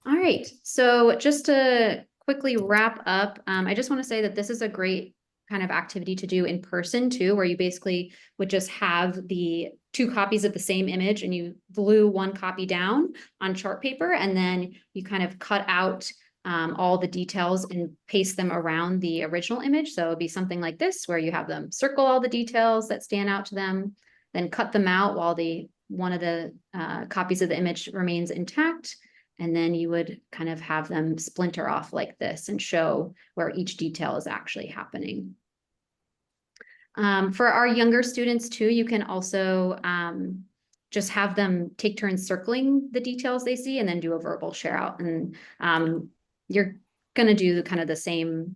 All right, so just to quickly wrap up, I just want to say that this is a great kind of activity to do in person too, where you basically would just have the 2 copies of the same image and you glue 1 copy down on chart paper, and then you kind of cut out all the details and paste them around the original image. So it'd be something like this, where you have them circle all the details that stand out to them, then cut them out while one of the copies of the image remains intact. And then you would kind of have them splinter off like this and show where each detail is actually happening. For our younger students too, you can also just have them take turns circling the details they see and then do a verbal share out. And you're going to do kind of the same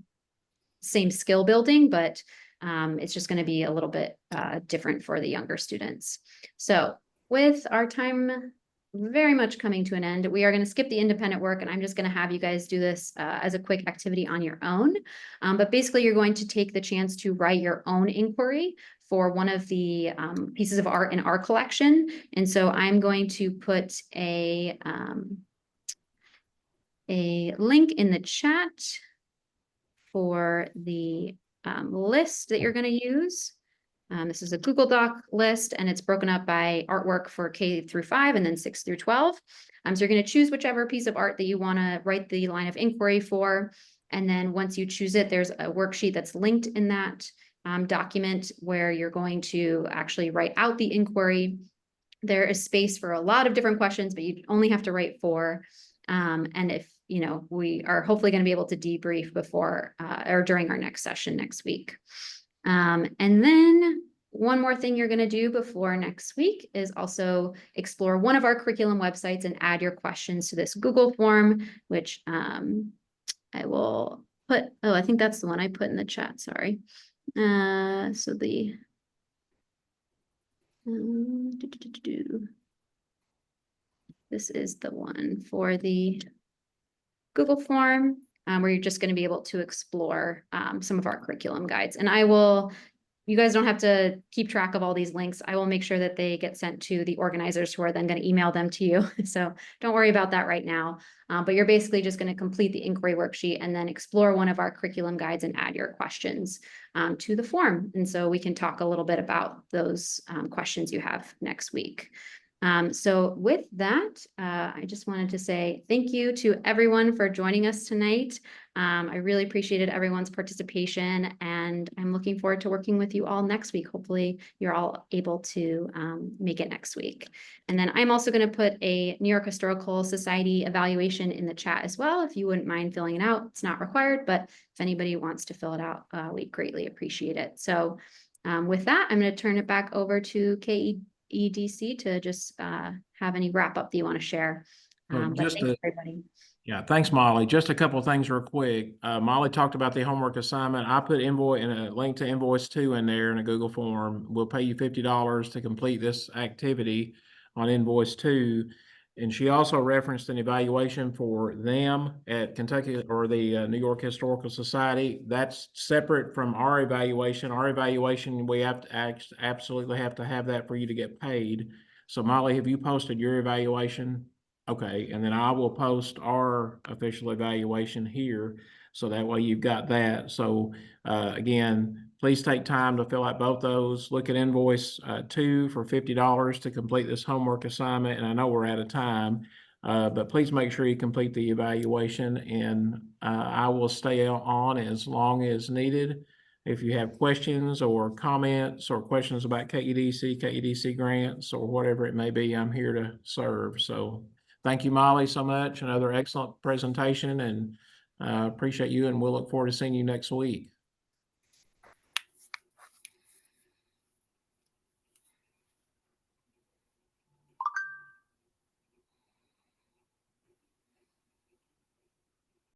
skill building, but it's just going to be a little bit different for the younger students. So with our time very much coming to an end, we are going to skip the independent work, and I'm just going to have you guys do this as a quick activity on your own. But basically, you're going to take the chance to write your own inquiry for one of the pieces of art in our collection. And so I'm going to put a link in the chat for the list that you're going to use. This is a Google Doc list, and it's broken up by artwork for K through 5 and then 6 through 12. So you're going to choose whichever piece of art that you want to write the line of inquiry for. And then once you choose it, there's a worksheet that's linked in that document where you're going to actually write out the inquiry. There is space for a lot of different questions, but you only have to write 4. And if, you know, we are hopefully going to be able to debrief before or during our next session next week. And then one more thing you're going to do before next week is also explore one of our curriculum websites and add your questions to this Google form, which I will put, oh, I think that's the one I put in the chat, sorry. So the, this is the one for the Google form where you're just going to be able to explore some of our curriculum guides. And I will, you guys don't have to keep track of all these links. I will make sure that they get sent to the organizers who are then going to email them to you. So don't worry about that right now. But you're basically just going to complete the inquiry worksheet and then explore one of our curriculum guides and add your questions to the form. And so we can talk a little bit about those questions you have next week. So with that, I just wanted to say thank you to everyone for joining us tonight. I really appreciated everyone's participation, and I'm looking forward to working with you all next week. Hopefully you're all able to make it next week. And then I'm also going to put a New York Historical Society evaluation in the chat as well, if you wouldn't mind filling it out. It's not required, but if anybody wants to fill it out, we greatly appreciate it. So with that, I'm going to turn it back over to KEDC to just have any wrap up that you want to share. But just thanks, everybody. Yeah, thanks, Molly. Just a couple of things real quick. Molly talked about the homework assignment. I put invoice and a link to invoice 2 in there in a Google form. We'll pay you $50 to complete this activity on invoice 2. And she also referenced an evaluation for them at Kentucky or the New York Historical Society. That's separate from our evaluation. Our evaluation, we have to absolutely have to have that for you to get paid. So Molly, have you posted your evaluation? Okay, and then I will post our official evaluation here, so that way you've got that. So again, please take time to fill out both those. Look at invoice 2 for $50 to complete this homework assignment. And I know we're out of time, but please make sure you complete the evaluation, and I will stay on as long as needed. If you have questions or comments or questions about KEDC grants or whatever it may be, I'm here to serve. So thank you, Molly, so much. Another excellent presentation, and appreciate you, and we'll look forward to seeing you next week.